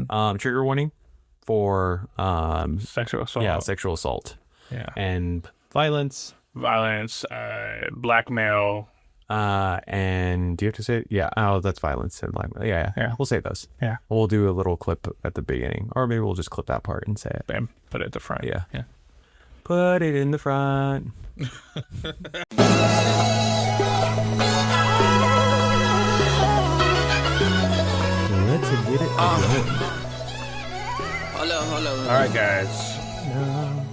Trigger warning for Sexual assault. Yeah, sexual assault. Yeah. And violence. Blackmail. And do you have to say it? Yeah. Oh, that's violence and blackmail. Yeah. We'll say those. Yeah. We'll do a little clip at the beginning, or maybe we'll just clip that part and say it. And put it at the front. Yeah. Yeah. Put it in the front. Let's get it going. Hello. All right, guys. Oh,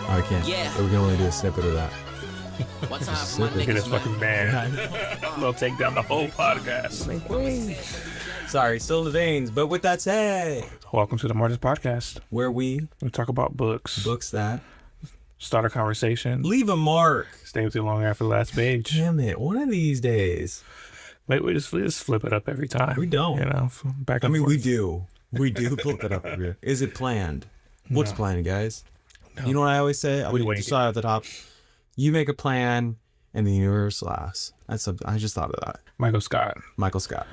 I can't. Yeah. We can only do a snippet of that. What's up, my Look at this niggas, fucking man? man. We'll take down the whole podcast. Sorry, still in the veins. But with that said, Welcome to the Martyrs Podcast. where we talk about books. that Start a conversation. leave a mark. Stay with you long after the last page. Damn it! One of these days. Maybe we just flip it up every time. We don't. You know, back I and mean, forth. we do. We do flip it up. Is it planned? What's planned, guys? No. You know what I always say? I We would wing it. decide at the top. You make a plan, and the universe laughs. That's I just thought of that. Michael Scott. Michael Scott.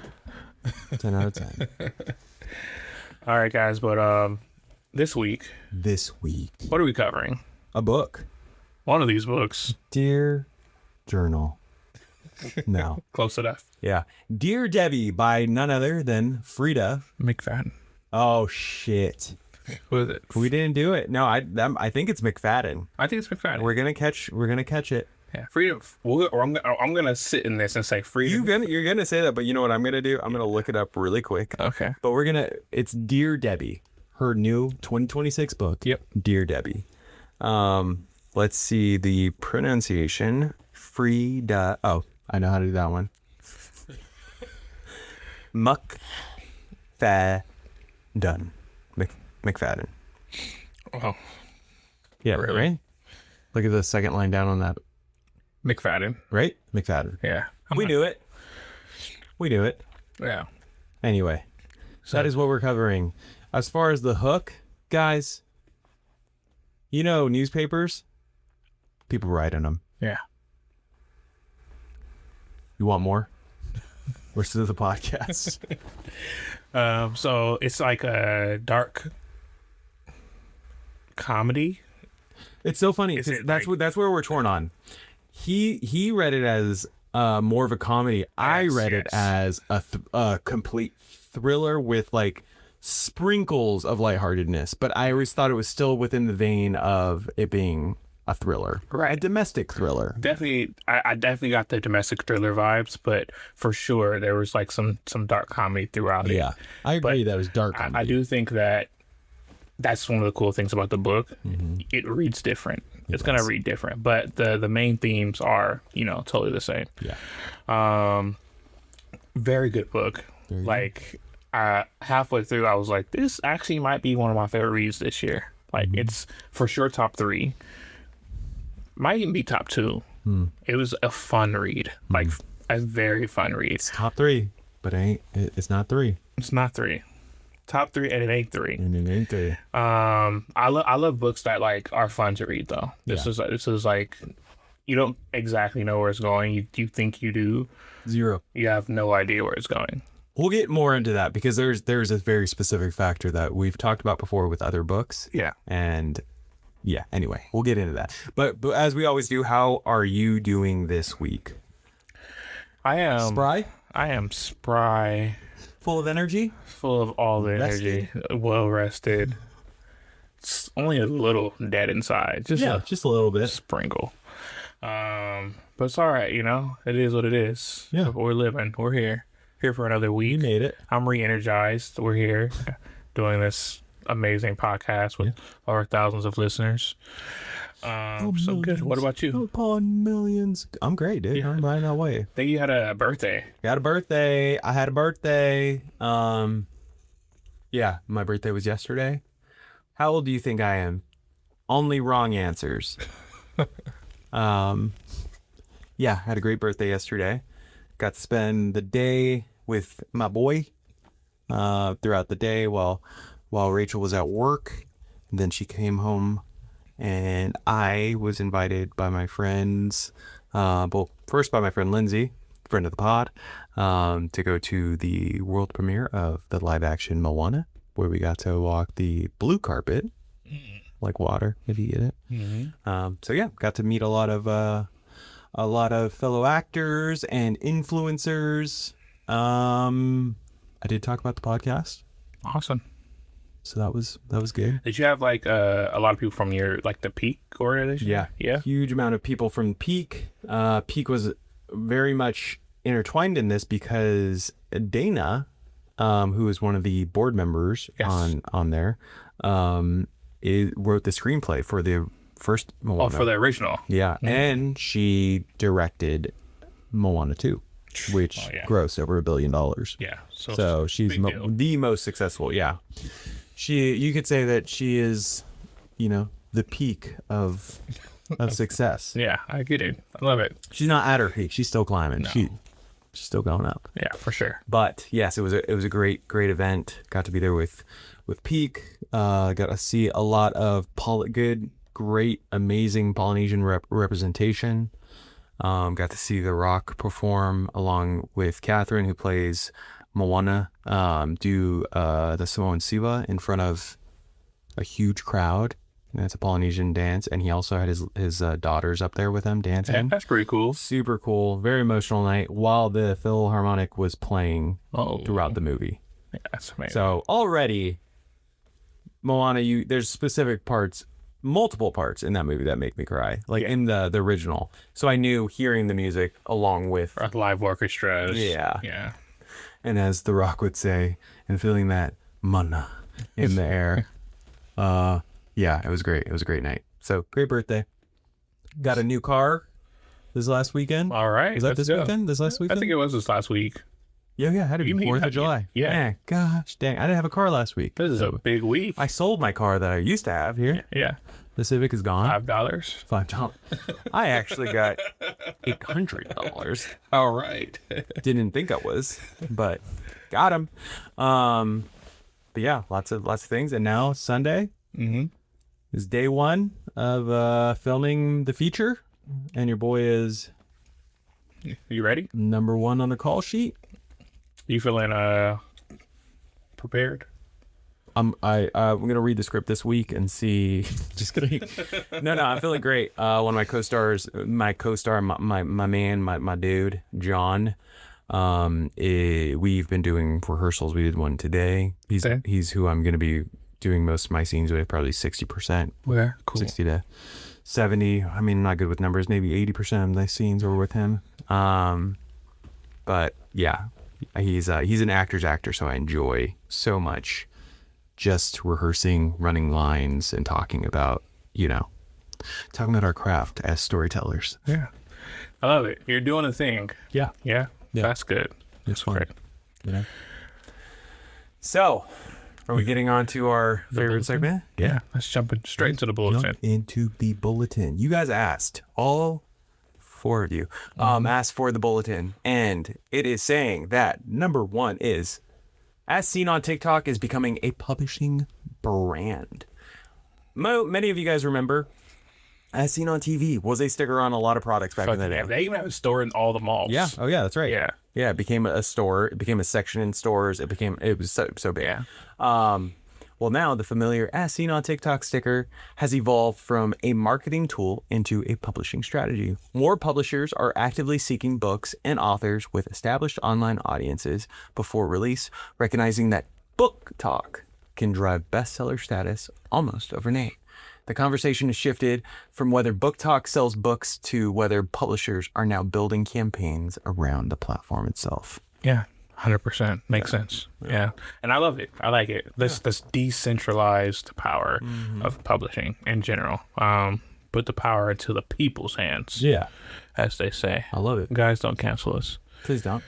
10 out of 10. All right, guys. But this week, This week, what are we covering? a book. One of these books. Dear Journal. No. Close enough. Yeah. Dear Debbie by none other than Frida. McFadden. Oh, shit. Who is it? We didn't do it. No, I think it's McFadden. I think it's McFadden. We're gonna catch it. Yeah, Frida. Or I'm gonna sit in this and say Frida. You're gonna say that, but you know what I'm gonna do? I'm gonna look it up really quick. Okay. But it's Dear Debbie, her new 2026 book. Yep. Dear Debbie. Let's see the pronunciation. Frida. Oh, I know how to do that one. McFadden. McFadden. Oh, Yeah, Really? right? Look at the second line down on that. McFadden. Right? McFadden. Yeah. We knew it. Yeah. Anyway, that is what we're covering. As far as the hook, guys, you know, newspapers, people write in them. Yeah. You want more? We're still the podcast. So it's like a dark comedy. It's so funny. Is 'Cause it that's like- that's where we're torn on. He read it as more of a comedy. I read it as a complete thriller with like sprinkles of lightheartedness, but I always thought it was still within the vein of it being a thriller, Right. A domestic thriller. Definitely, I definitely got the domestic thriller vibes, but for sure there was like some dark comedy throughout it. Yeah, I agree. That was dark. I do think that that's one of the cool things about the book. It reads different. It's gonna read different, but the main themes are, totally the same. Yeah. Very good book. Very good. Like halfway through, I was like, this actually might be one of my favorite reads this year. Like it's for sure top 3. Might even be top 2. It was a fun read, like a very fun read. It's top 3, but it's not 3. It's not 3. Top 3 and it ain't 3. And it ain't 3. I love books that like are fun to read though. This is like you don't exactly know where it's going. You think you do. 0. You have no idea where it's going. We'll get more into that because there's a very specific factor that we've talked about before with other books. Yeah. And yeah, anyway, we'll get into that. But as we always do, how are you doing this week? I am Spry? I am spry, Full of energy? full of all the energy, well rested. It's only a little dead inside. Just Just a little a bit. sprinkle. But it's all right, It is what it is. Yeah. We're living. We're here. Here for another week. You made it. I'm re-energized. We're here doing this amazing podcast with over thousands of listeners. So good. What about you? Upon millions. I'm great, dude. Yeah. I'm riding that way. I think you had a birthday. Got a birthday. I had a birthday. Yeah, my birthday was yesterday. How old do you think I am? Only wrong answers. Yeah, had a great birthday yesterday. Got to spend the day with my boy throughout the day while Rachel was at work. And then she came home and I was invited by my friends, first by my friend Lindsay, friend of the pod, to go to the world premiere of the live action Moana. where we got to walk the blue carpet, like water, if you get it. So yeah, got to meet a lot of fellow actors and influencers. I did talk about the podcast, Awesome. so that was good. Did you have like a lot of people from your like the Peak organization? Yeah. Huge amount of people from Peak. Peak was very much intertwined in this because Dana, who is one of the board members on there, wrote the screenplay for the first Moana. Oh, for the original. Yeah, and she directed Moana 2, which grossed over $1 billion. Yeah. So she's the most successful. Yeah, you could say that she is, the peak of success. Yeah, I get it. I love it. She's not at her peak. She's still climbing. No. She's still going up. Yeah, for sure. But yes, it was a great event. Got to be there with Peak. Got to see a lot of great, amazing Polynesian representation. Got to see The Rock perform along with Catherine, who plays Moana, do the Samoan Siwa in front of a huge crowd. And it's a Polynesian dance, and he also had his daughters up there with him dancing. Yeah, that's pretty cool. Super cool. Very emotional night while the Philharmonic was playing throughout the movie. Yeah, that's amazing. So already, Moana, there's specific parts, multiple parts in that movie that make me cry, like in the original. So I knew hearing the music along with live orchestras. Yeah. And as The Rock would say, and feeling that mana in the air. Yeah, it was great. It was a great night. So great birthday. Got a new car this last weekend. All right. Was that this weekend? This last weekend? I think it was this last week. Yeah, had to be 4th of July. Yeah. Man, gosh, dang. I didn't have a car last week. This is a big week. I sold my car that I used to have here. Yeah. The Civic is gone. $5. $5. I actually got $800. All right. Didn't think I was, but got him. But yeah, lots of things. And now Sunday is day one of filming the feature, and your boy is You ready? number one on the call sheet. You feeling prepared? I'm gonna read the script this week and see. Just kidding. No, I'm feeling great. One of my co-stars, my man, my dude, John. We've been doing rehearsals. We did one today. He's who I'm gonna be doing most of my scenes with, probably 60%. Where? Cool. 60 to 70. I mean, not good with numbers. Maybe 80% of the scenes were with him. But yeah, he's an actor's actor, so I enjoy so much just rehearsing, running lines, and talking about our craft as storytellers. Yeah, I love it. You're doing a thing. Yeah. That's good. It's fun. Great. So, are we getting on to our favorite segment? Yeah, let's jump straight into the bulletin. Jump into the bulletin. You guys asked, all four of you asked for the bulletin, and it is saying that number one is, As Seen on TikTok is becoming a publishing brand. Many of you guys remember As Seen on TV was a sticker on a lot of products back in the day. They even have a store in all the malls. Yeah. Oh yeah, that's right. Yeah. Yeah, it became a store. It became a section in stores. It was so big. Yeah. Well, now the familiar As Seen on TikTok sticker has evolved from a marketing tool into a publishing strategy. More publishers are actively seeking books and authors with established online audiences before release, recognizing that book talk can drive bestseller status almost overnight. The conversation has shifted from whether book talk sells books to whether publishers are now building campaigns around the platform itself. Yeah. 100% makes sense. Yeah. And I love it. I like it. This decentralized power of publishing in general. Put the power into the people's hands. Yeah. As they say. I love it. Guys, don't cancel us. Please don't.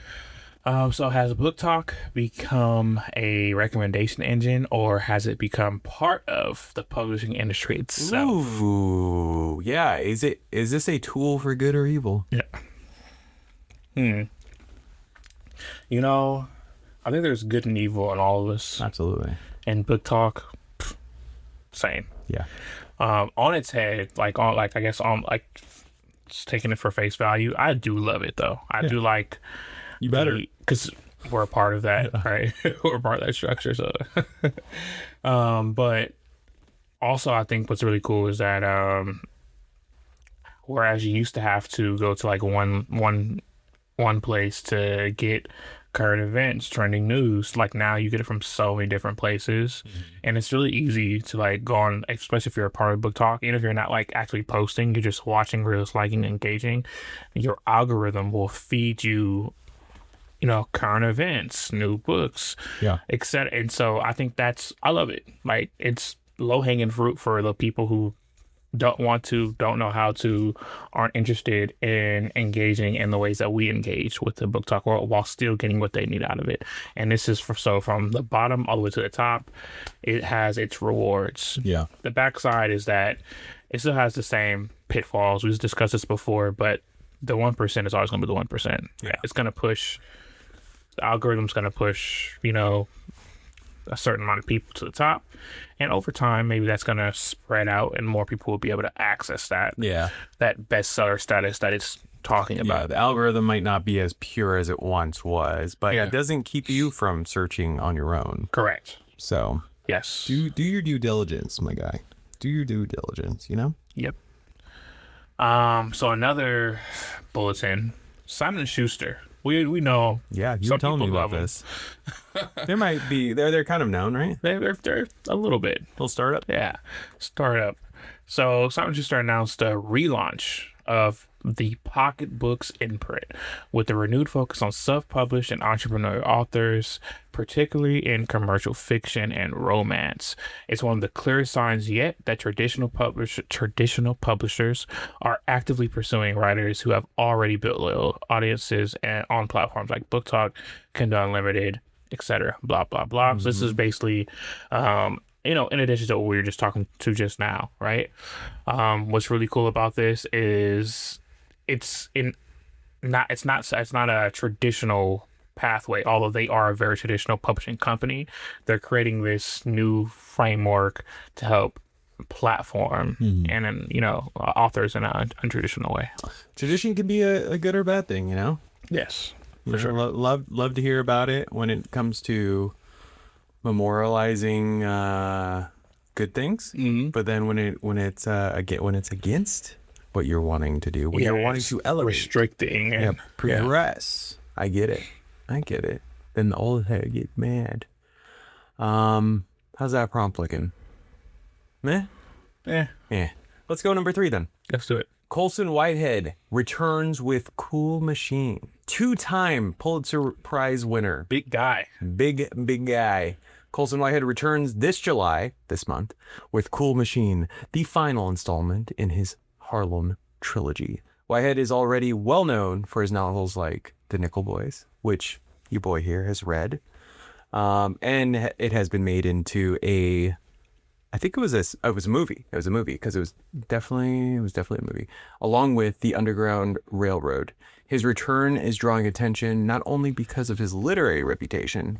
So has Book Talk become a recommendation engine, or has it become part of the publishing industry itself? Ooh, yeah. Is this a tool for good or evil? Yeah. I think there's good and evil in all of this. Absolutely. And Book Talk, same. Yeah. On its head, just taking it for face value, I do love it though. I do like. You better. Because we're a part of that, right? We're part of that structure. So, but also I think what's really cool is that whereas you used to have to go to like one place to get current events, trending news, like now you get it from so many different places. And it's really easy to like go on, especially if you're a part of book talk, even if you're not like actually posting, you're just watching reels, liking, engaging, your algorithm will feed you, you know, current events, new books, Yeah. etc. And so I think I love it. Like it's low hanging fruit for the people who don't want to, don't know how to, aren't interested in engaging in the ways that we engage with the book talk world while still getting what they need out of it. And this is from the bottom all the way to the top, it has its rewards. Yeah. The backside is that it still has the same pitfalls. We've discussed this before, but the 1% is always going to be the 1%. Yeah. It's going to push, the algorithm's going to push, you know, a certain amount of people to the top, and over time maybe that's going to spread out and more people will be able to access that bestseller status that it's talking about. The algorithm might not be as pure as it once was, but it doesn't keep you from searching on your own. Correct. So Yes. do your due diligence, my guy. Do your due diligence, you know? Yep. So another bulletin, Simon & Schuster. We know. Yeah, you some were telling me people about love 'em. this. There might be they're kind of known, right? They're a little bit. Little startup. Yeah, startup. So Simon Schuster announced a relaunch of the Pocketbooks imprint with a renewed focus on self-published and entrepreneurial authors, particularly in commercial fiction and romance. It's one of the clearest signs yet that traditional publishers are actively pursuing writers who have already built loyal audiences and on platforms like Book Talk, Kindle Unlimited, etc. Blah blah blah. So this is basically you know, in addition to what we were just talking to just now, right? What's really cool about this is it's not a traditional pathway, although they are a very traditional publishing company. They're creating this new framework to help platform and then, you know, authors in an untraditional way. Tradition can be a good or bad thing, you know? Yes, For sure. Love to hear about it when it comes to memorializing good things, but then when it's against what you're wanting to do, when you're wanting to elevate, restricting, and progress. I get it. Then the old head get mad. How's that prompt looking? Meh. Yeah. Let's go number 3 then. Let's do it. Colson Whitehead returns with Cool Machine. 2-time Pulitzer Prize winner. Big guy. Big guy. Colson Whitehead returns this month, with Cool Machine, the final installment in his Harlem trilogy. Whitehead is already well known for his novels like The Nickel Boys, which your boy here has read. And it has been made into I think it was a movie. It was a movie because it was definitely a movie, along with The Underground Railroad. His return is drawing attention not only because of his literary reputation,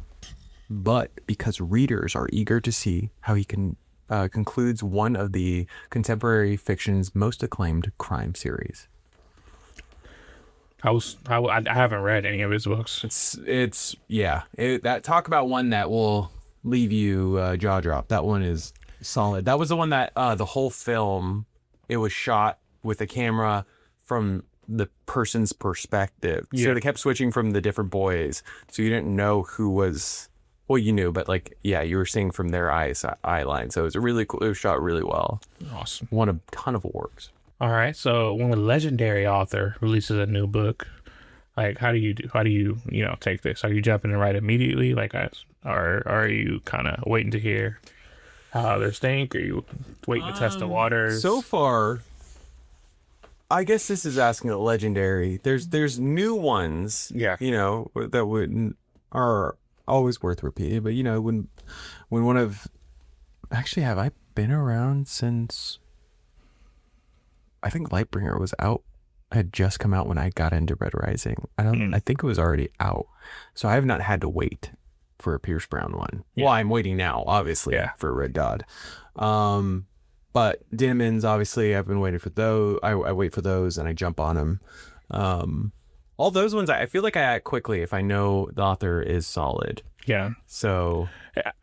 but because readers are eager to see how he concludes one of the contemporary fiction's most acclaimed crime series. I haven't read any of his books. That talk about one that will leave you jaw drop. That one is solid. That was the one that the whole film, it was shot with a camera from the person's perspective. Yeah. So they kept switching from the different boys, so you didn't know who was. Well, you knew, but you were seeing from their eye line. So it was really cool. It was shot really well. Awesome. Won a ton of awards. All right. So when a legendary author releases a new book, like how do you take this? Are you jumping in right immediately, or are you kind of waiting to hear how others think? Are you waiting to test the waters? So far, I guess this is asking a legendary. There's new ones. Yeah. You know, that are always worth repeating. But you know, when one of, actually, have I been around since? I think Lightbringer was out, had just come out when I got into Red Rising. I think it was already out, so I have not had to wait for a Pierce Brown one. Yeah. Well, I'm waiting now, obviously, for Red Dot. But Dinamans, obviously, I've been waiting for those. I wait for those and I jump on them. All those ones, I feel like I act quickly if I know the author is solid. Yeah. So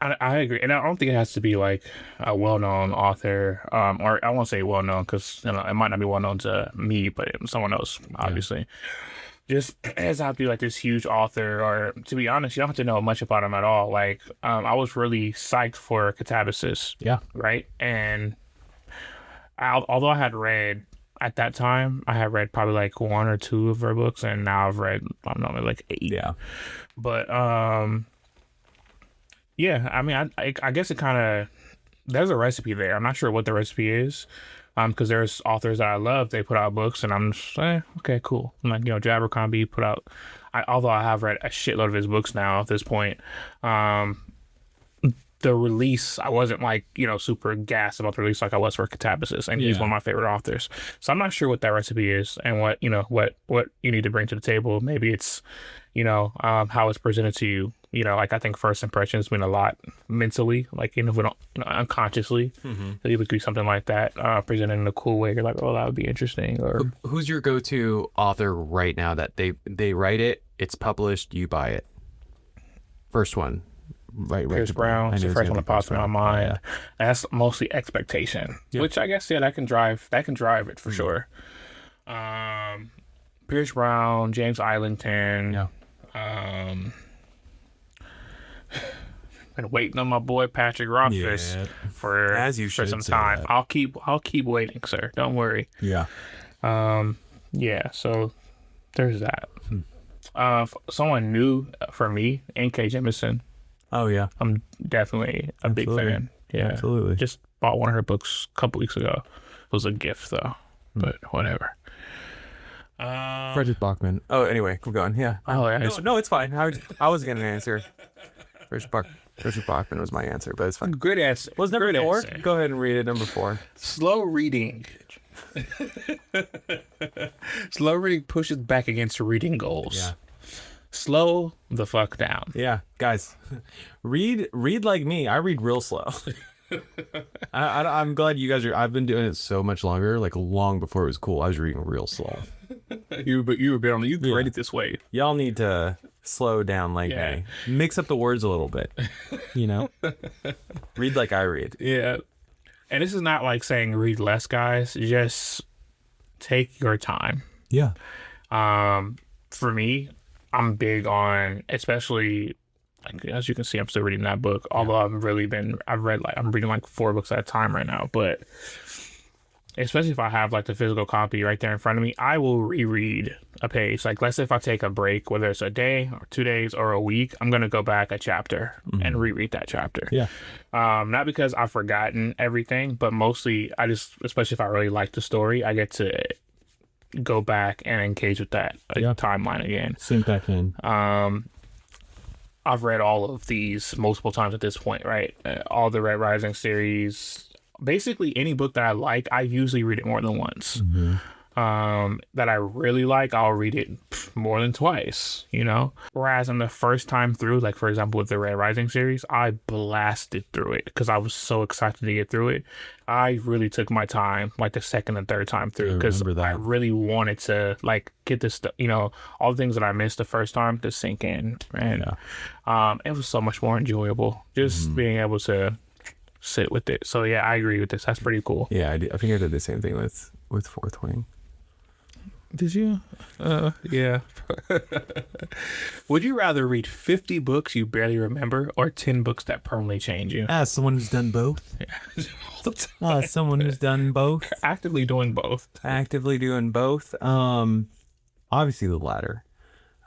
I agree, and I don't think it has to be like a well-known author, or I won't say well-known because it might not be well-known to me, but someone else, obviously. Just it has to have to be like this huge author, or to be honest, you don't have to know much about him at all. Like, I was really psyched for Catabasis, yeah, right? And although I had read at that time, I had read probably like one or two of her books, and now I've read, I don't know, maybe like 8. yeah. But yeah, I mean, I guess it kind of, there's a recipe there. I'm not sure what the recipe is, because there's authors that I love. They put out books, and I'm just okay, cool. I'm like, Abercrombie put out. Although I have read a shitload of his books now at this point, the release, I wasn't like, super gassed about the release like I was for Catabasis, and he's one of my favorite authors. So I'm not sure what that recipe is and what you need to bring to the table. Maybe it's, how it's presented to you. Like I think first impressions mean a lot mentally, like, if we don't, unconsciously, it would be something like that, presented in a cool way. You're like, oh, that would be interesting. Or who's your go-to author right now that they write it, it's published, you buy it? First one. Right, Pierce Brown, it's the first one that pops in my mind. Yeah. That's mostly expectation, which I guess that can drive it for sure. Pierce Brown, James Islington. Been waiting on my boy Patrick Rothfuss for some time. I'll keep waiting, sir. Don't worry. Yeah. So there's that. Someone new for me, N.K. Jemisin. Oh yeah, I'm definitely a big fan. Yeah, absolutely. Just bought one of her books a couple weeks ago. It was a gift though, but whatever. Frederick Bachman. Oh, anyway, keep going. Yeah. Oh yeah. No, it's fine. I was getting an answer. Frederick Bachman was my answer, but it's fine. Good answer. Was number 4? Go ahead and read it. Number 4. Slow reading. Slow reading pushes back against reading goals. Yeah. Slow the fuck down. Yeah, guys, read like me. I read real slow. I'm glad you guys are. I've been doing it so much longer, like long before it was cool. I was reading real slow. You created this way. Y'all need to slow down like me. Mix up the words a little bit. Read like I read. Yeah, and this is not like saying read less, guys. Just take your time. Yeah. For me, I'm big on, especially, as you can see, I'm still reading that book. Although I'm reading like 4 books at a time right now. But especially if I have like the physical copy right there in front of me, I will reread a page. Like, let's say if I take a break, whether it's a day or 2 days or a week, I'm gonna go back a chapter and reread that chapter. Yeah. Not because I've forgotten everything, but mostly especially if I really like the story, I get to go back and engage with that timeline again. Sink back in. I've read all of these multiple times at this point, right? All the Red Rising series. Basically, any book that I like, I usually read it more than once. That I really like, I'll read it more than twice, Whereas on the first time through, like for example with the Red Rising series, I blasted through it because I was so excited to get through it. I really took my time, like the second and third time through, because I really wanted to like get this stuff, all the things that I missed the first time to sink in. And it was so much more enjoyable just being able to sit with it. So yeah, I agree with this. That's pretty cool. Yeah, I think I did the same thing with Fourth Wing. Did you? Yeah. Would you rather read 50 books you barely remember or 10 books that permanently change you? As someone who's done both. Yeah. Someone who's done both. Actively doing both. Obviously the latter.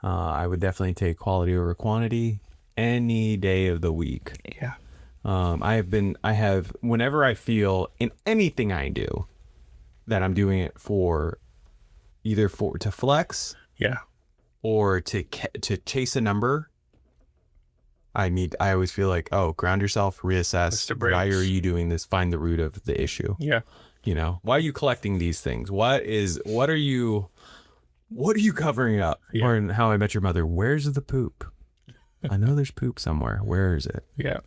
I would definitely take quality over quantity any day of the week. Yeah. I have, whenever I feel in anything I do that I'm doing it for either to flex, or to chase a number, I always feel like, ground yourself, reassess. Why are you doing this? Find the root of the issue. Yeah. Why are you collecting these things? What are you covering up? Yeah. Or in How I Met Your Mother, where's the poop? I know there's poop somewhere. Where is it? Yeah.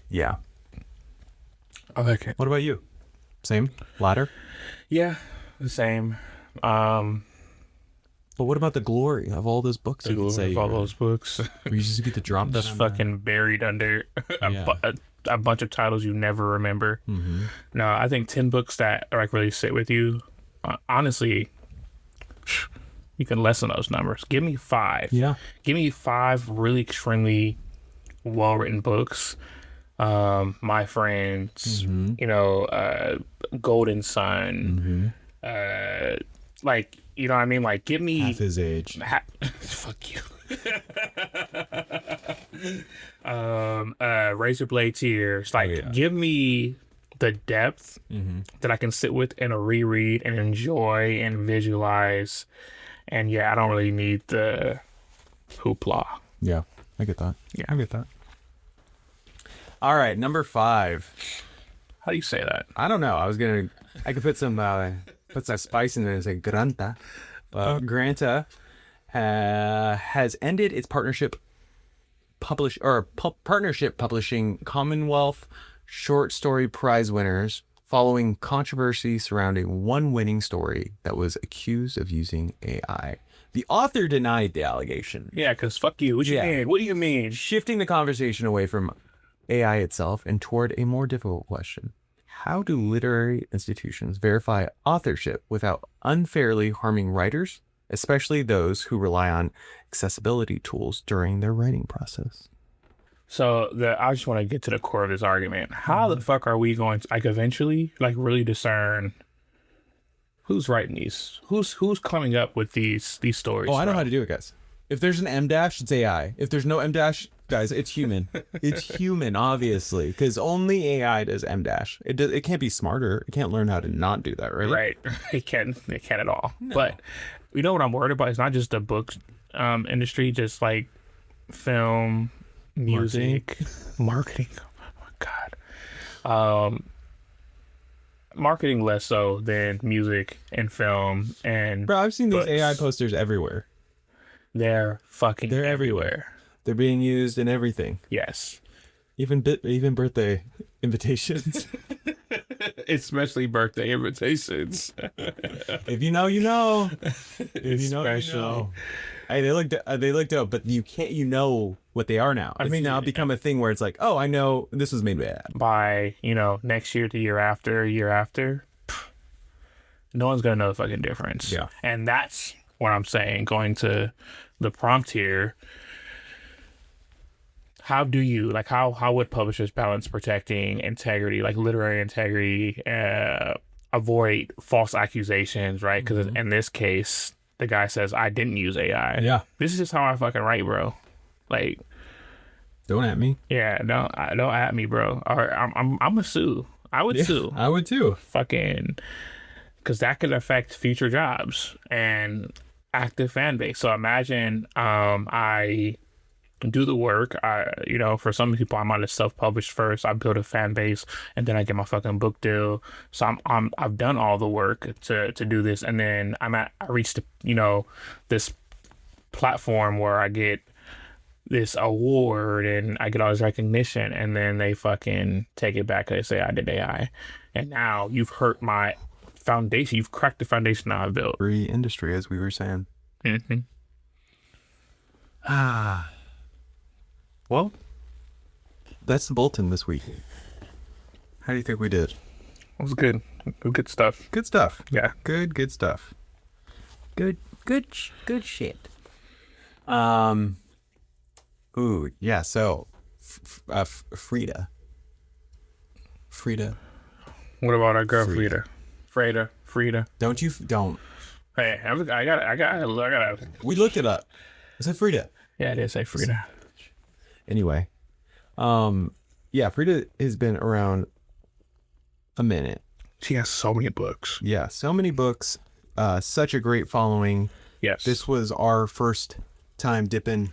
Yeah. I like it. What about you? Same? Latter? Yeah, the same. But what about the glory of all those books The you could glory say of all you read? those books. Where you just get to drop that Just on fucking buried under Yeah. a bunch of titles you never remember. Mm-hmm. No, I think 10 books that like really sit with you. Honestly, you can lessen those numbers. Give me 5. Yeah. Give me 5 really extremely well written books. My Friends, Mm-hmm. Golden Sun, like, you know what I mean? Like, give me Half his age. fuck you. Razor Blade Tears. Like, yeah. give me the depth that I can sit with in a reread and enjoy and visualize. And yeah, I don't really need the hoopla. Yeah, I get that. Yeah. I get that. All right, number 5. How do you say that? I don't know. I could put some spice in it and say Granta. But Granta has ended its partnership publishing Commonwealth Short Story Prize winners following controversy surrounding one winning story that was accused of using AI. The author denied the allegation, Yeah, because fuck you. What you mean? What do you mean? shifting the conversation away from AI itself and toward a more difficult question. How do literary institutions verify authorship without unfairly harming writers, especially those who rely on accessibility tools during their writing process? So I just want to get to the core of this argument. How the fuck are we going to like eventually like really discern who's writing these? Who's coming up with these stories? Oh, I know bro? how to do it, guys. If there's an M dash, it's AI. If there's no M dash, guys, it's human. It's human, obviously, because only AI does M dash. It can't be smarter. It can't learn how to not do that, right? Right. It can't at all. But you know what I'm worried about? It's not just the book industry, just like film, music, marketing. Oh my God. Marketing less so than music and film and Bro, I've seen these books. AI posters everywhere. They're They're everywhere. They're being used in everything. Yes. Even birthday invitations. Especially birthday invitations. If you know, you know. If you know, you Especially. know. Hey, they look dope, but you can't. You know what they are now. It's mean, now become a thing where it's like, oh, I know this was made by AI. By, next year, the year after, no one's going to know the fucking difference. Yeah. And that's what I'm saying. Going to the prompt here, how do you, like, how would publishers balance protecting integrity, like literary integrity, avoid false accusations, right? Because in this case, the guy says, I didn't use AI. Yeah. This is just how I fucking write, bro. Like, Don't at me. yeah, don't at me, bro. Or I'm gonna sue. I would sue. I would too. Fucking, because that could affect future jobs and active fan base. So imagine I do the work. For some people, I might have self-published first. I build a fan base, and then I get my fucking book deal. So I've done all the work to do this, and then I reached this platform where I get this award and I get all this recognition, and then they fucking take it back. They say I did AI, and now you've hurt my foundation. You've cracked the foundation that I built. Free industry, as we were saying. Mm-hmm. Well, that's the bulletin this week. How do you think we did? It was good. Good stuff. Good stuff. Yeah. Good stuff. Good shit. Ooh, yeah. So, Frida. What about our girl Frida? Frida. Don't. Hey, I got. We looked it up. Is it Frida? Yeah, it is a Frida. Anyway, yeah, Frida has been around a minute. She has so many books. Yeah, so many books. Such a great following. Yes. This was our first time dipping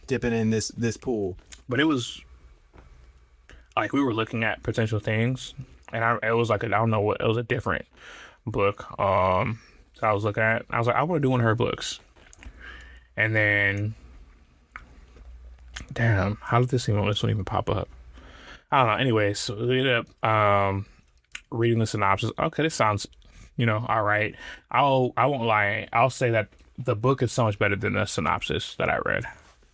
in this pool. But it was like we were looking at potential things, and it was like I don't know what, it was a different book. So I was looking at. I was like, I want to do one of her books, and then, damn, how did this one even pop up? I don't know. Anyways, so we ended up reading the synopsis. Okay, this sounds, all right. I won't lie. I'll say that the book is so much better than the synopsis that I read.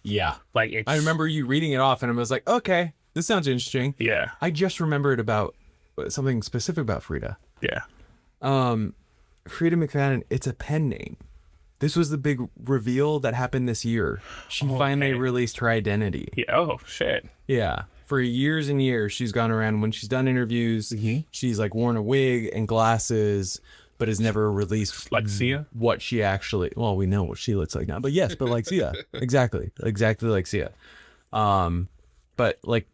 Yeah. Like, it's, I remember you reading it off and I was like, okay, this sounds interesting. yeah, I just remembered about something specific about Frida. yeah. Freida McFadden, it's a pen name. This was the big reveal that happened this year. She finally released her identity. Yeah. Oh, shit. Yeah. For years and years, she's gone around when she's done interviews. She's like worn a wig and glasses, but has never released Like Sia? what she actually. Well, we know what she looks like now, but yes, but like Sia, exactly like Sia. But like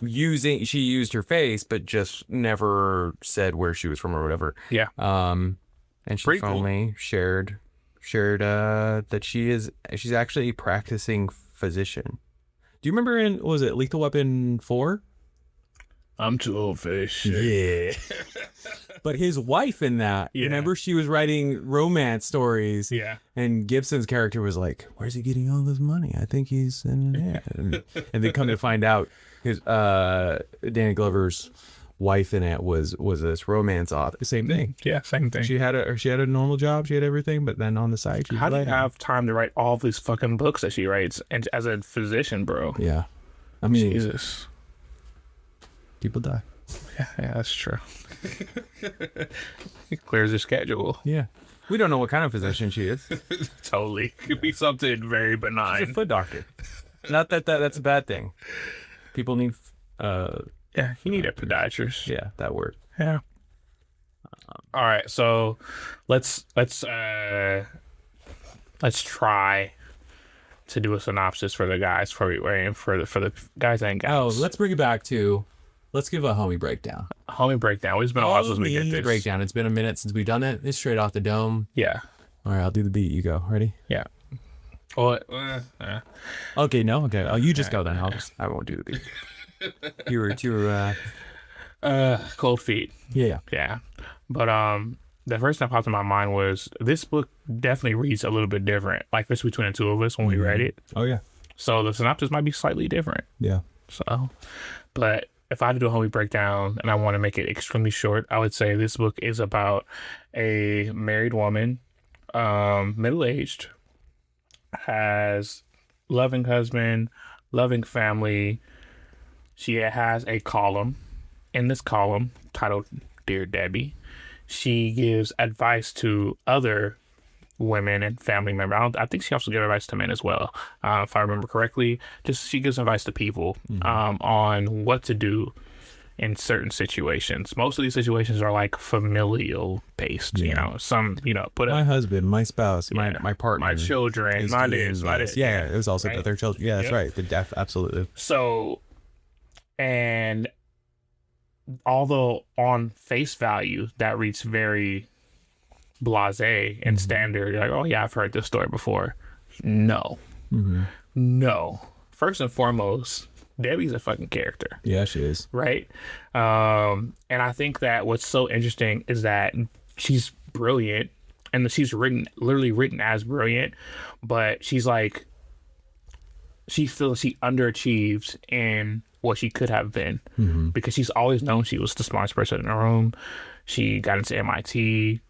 she used her face, but just never said where she was from or whatever. Yeah. And she Pretty cool. finally shared that she's actually a practicing physician. Do you remember was it Lethal Weapon 4? I'm too old for this shit. Yeah. But his wife in that, remember she was writing romance stories. Yeah. And Gibson's character was like, where's he getting all this money? I think he's in it. And then come to find out his Danny Glover's wife in it was this romance author. Same thing. Yeah, same thing. She had a normal job, she had everything, but then on the side she How do you have time to write all these fucking books that she writes and as a physician, bro? Yeah. I mean, Jesus. People die. Yeah, that's true. It clears her schedule. Yeah. We don't know what kind of physician she is. Totally. Could be something very She's a benign. foot doctor. Not that's a bad thing. People need Yeah, you need a podiatrist. yeah, that word. Yeah. All right, so let's try to do a synopsis for the guys for the guys and gals. Oh, let's bring it back to let's give a homie breakdown. Homie breakdown. It's been a while since we get this. Breakdown. It's been a minute since we've done it. It's straight off the dome. Yeah. All right, I'll do the beat. You go. Ready? Yeah. Well, Okay, no. Okay. Oh, you just go then. I won't do the beat. You were cold feet. yeah. Yeah. But the first thing that popped in my mind was this book definitely reads a little bit different. Like this between the two of us when we read it. Oh yeah. So the synopsis might be slightly different. Yeah. So, but if I had to do a homie breakdown and I want to make it extremely short, I would say this book is about a married woman, middle-aged, has loving husband, loving family. She has a column. In this column titled Dear Debbie, she gives advice to other women and family members. I think she also gives advice to men as well, if I remember correctly. Just she gives advice to people on what to do in certain situations. Most of these situations are like familial based, put My husband, my spouse, my partner, my children, my this, my this. Yeah, it was also right? their children. Yeah, that's right. The absolutely. So, and although on face value that reads very blasé and standard, you're like, oh yeah, I've heard this story before. No. No. First and foremost, Debbie's a fucking character. Yeah, she is. Right? And I think that what's so interesting is that she's brilliant and she's literally written as brilliant, but she's like, she feels she underachieved in what she could have been because she's always known she was the smartest person in the room. She got into MIT.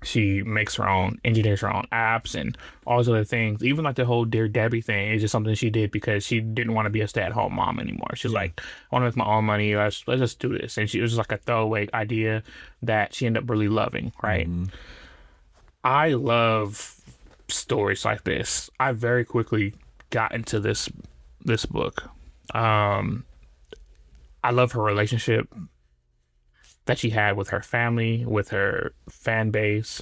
She engineers her own apps and all those other things. Even like the whole Dear Debbie thing is just something she did because she didn't want to be a stay-at-home mom anymore. She's like, I want to make my own money. Let's just do this. And it was just like a throwaway idea that she ended up really loving, right? I love stories like this. I very quickly got into this book. I love her relationship that she had with her family, with her fan base,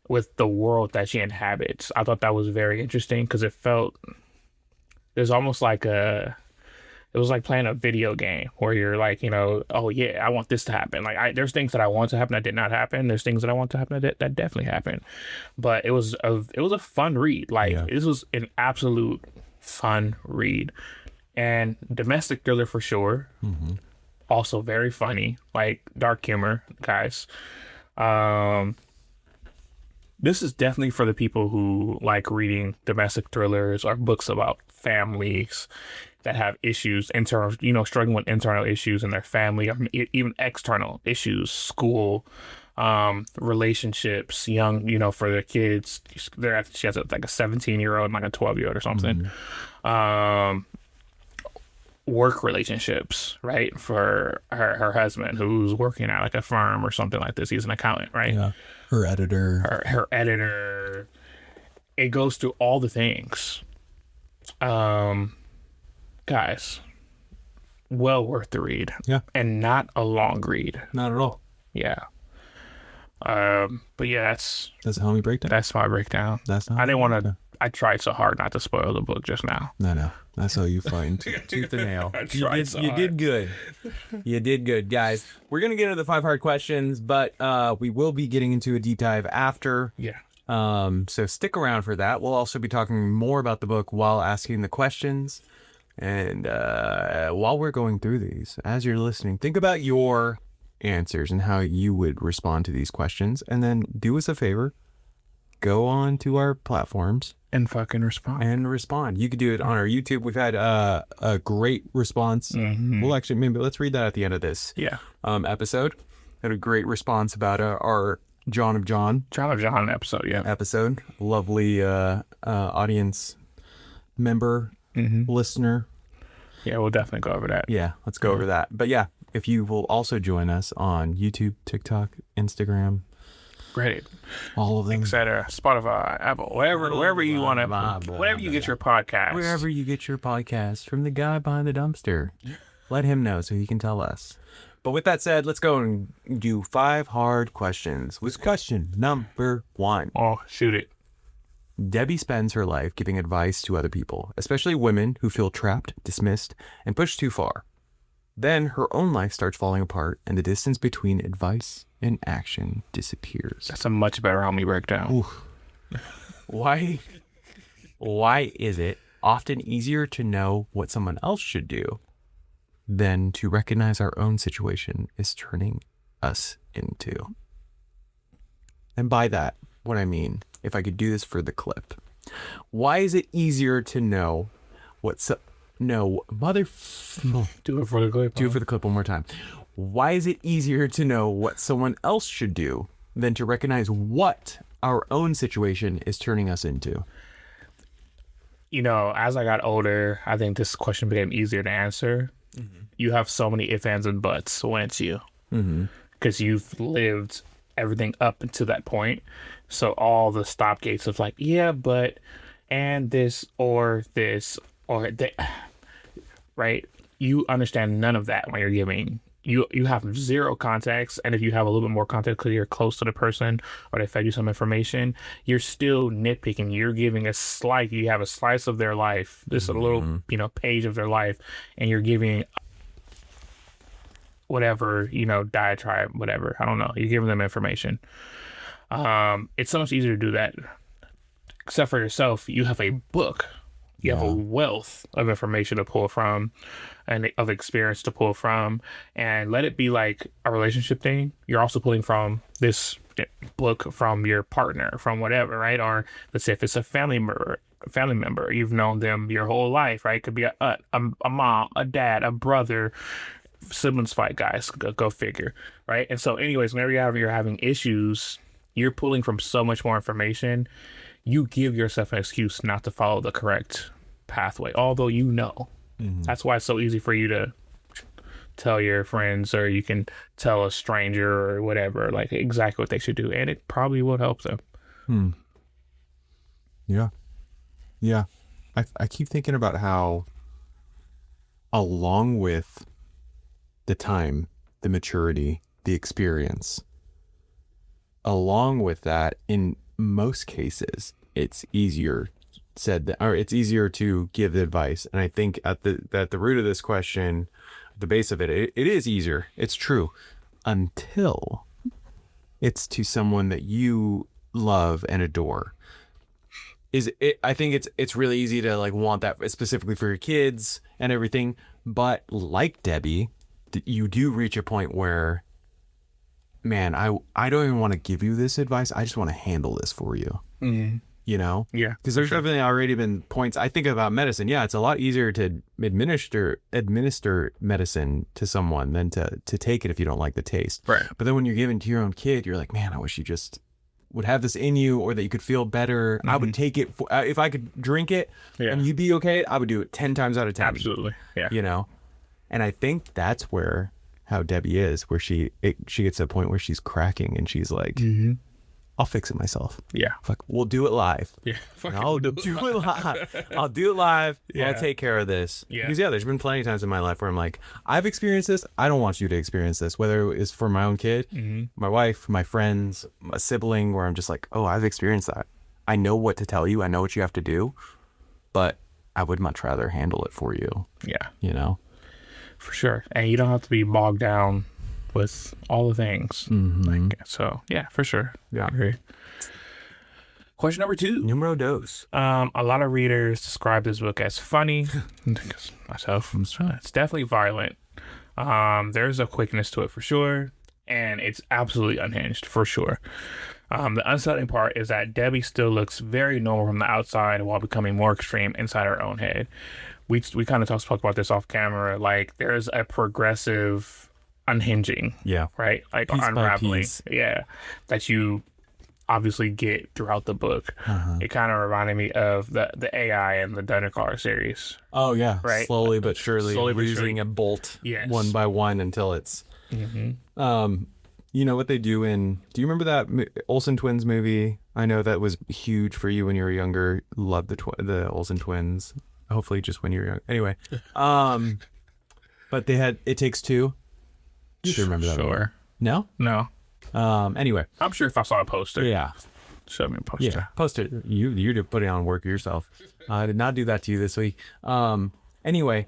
with the world that she inhabits. I thought that was very interesting because there's almost like it was like playing a video game where you're like, oh yeah, I want this to happen. Like there's things that I want to happen that did not happen. There's things that I want to happen that definitely happened. But it was a fun read. This was an absolute fun read. And domestic thriller for sure. Also very funny, like dark humor, guys. This is definitely for the people who like reading domestic thrillers or books about families that have issues, struggling with internal issues in their family, or even external issues, school, relationships, young, for their kids. She has like a 17-year-old and like a 12-year-old or something. Work relationships, right? For her husband, who's working at like a firm or something like this. He's an accountant, right? Yeah. Her editor. Her editor. It goes through all the things. Guys, well worth the read. Yeah. And not a long read. Not at all. Yeah. But yeah, That's a homie breakdown. that's my breakdown. That's not. I didn't want to. I tried so hard not to spoil the book just now. No. That's how you find tooth and nail. You did good. You did good, guys. We're gonna get into the 5 hard questions, but we will be getting into a deep dive after. Yeah. So stick around for that. We'll also be talking more about the book while asking the questions. And while we're going through these, as you're listening, think about your answers and how you would respond to these questions. And then do us a favor. Go on to our platforms. And fucking respond. You could do it on our YouTube. We've had a great response. We'll actually, maybe let's read that at the end of this episode. Had a great response about our John of John episode. Yeah. episode. Lovely audience member, listener. Yeah, we'll definitely go over that. Yeah, let's go over that. But yeah, if you will also join us on YouTube, TikTok, Instagram, Reddit, all of them, etc. Spotify, Apple, wherever you want to, wherever you get your podcast. Wherever you get your podcast, from the guy behind the dumpster. Let him know so he can tell us. But with that said, let's go and do 5 hard questions. With question number 1. Oh, shoot it. Debbie spends her life giving advice to other people, especially women who feel trapped, dismissed, and pushed too far. Then her own life starts falling apart, and the distance between advice and action disappears. That's a much better homie breakdown. Why is it often easier to know what someone else should do than to recognize our own situation is turning us into? And by that, what I mean, if I could do this for the clip, why is it easier to know Do it for the clip. Do it for the clip one more time. Why is it easier to know what someone else should do than to recognize what our own situation is turning us into? As I got older, I think this question became easier to answer. You have so many ifs, ands, and buts, won't you? Because you've lived everything up until that point. So all the stop gates of like, yeah, but, and this, or that, right? You understand none of that when you're giving. You have zero context, and if you have a little bit more context because you're close to the person or they fed you some information, you're still nitpicking. You're giving you have a slice of their life, just a little, page of their life, and you're giving whatever, diatribe, whatever. I don't know. You're giving them information. It's so much easier to do that. Except for yourself, you have a book. You have a wealth of information to pull from and of experience to pull from, and let it be like a relationship thing. You're also pulling from this book from your partner, from whatever, right? Or let's say if it's a family member, you've known them your whole life, right? It could be a mom, a dad, a brother. Siblings fight, guys. Go figure, right? And so anyways, whenever you're having issues, you're pulling from so much more information. You give yourself an excuse not to follow the correct pathway, although That's why it's so easy for you to tell your friends, or you can tell a stranger or whatever, like exactly what they should do, and it probably will help them. Yeah. I keep thinking about how, along with the time, the maturity, the experience, along with that, in most cases, it's easier to give the advice. And I think at the root of this question, the base of it is easier. It's true, until it's to someone that you love and adore. I think it's really easy to like want that specifically for your kids and everything. But like Debbie, you do reach a point where, man, I don't even want to give you this advice. I just want to handle this for you. you know? Yeah. Because there's definitely already been points. I think about medicine. Yeah, it's a lot easier to administer medicine to someone than to take it if you don't like the taste. Right. But then when you're giving to your own kid, you're like, man, I wish you just would have this in you, or that you could feel better. I would take it if I could drink it and you'd be okay. I would do it 10 times out of 10. Absolutely. Yeah. You know? And I think that's where how Debbie is, where she gets to a point where she's cracking and she's like, I'll fix it myself. Yeah. Fuck, we'll do it live. Yeah. I'll do it live. I'll do it live. Yeah. I'll take care of this. Yeah. Because there's been plenty of times in my life where I'm like, I've experienced this. I don't want you to experience this. Whether it's for my own kid, my wife, my friends, a sibling, where I'm just like, oh, I've experienced that. I know what to tell you. I know what you have to do, but I would much rather handle it for you. Yeah. You know? For sure. And you don't have to be bogged down with all the things. Like, so yeah, for sure. Yeah. I agree. Question number 2. Numero dos. A lot of readers describe this book as funny. Because myself, it's definitely violent. There's a quickness to it for sure, and it's absolutely unhinged for sure. The unsettling part is that Debbie still looks very normal from the outside while becoming more extreme inside her own head. We kind of talked about this off camera. Like, there's a progressive unhinging, right? Like piece unraveling, piece. that you obviously get throughout the book. It kind of reminded me of the AI and the Dundercar series. Oh yeah, right. Slowly but surely, losing surely. a bolt, Yes. one by one until it's. You know what they do in? Do you remember that Olsen Twins movie? I know that was huge for you when you were younger. Loved the Olsen Twins. Hopefully, just when you were young. Anyway, but they had It Takes Two. You should remember that. Sure. One. No. Anyway. I'm sure if I saw a poster. Yeah. Show me a poster. Yeah. Post it. You did put it on work yourself. I did not do that to you this week. Anyway,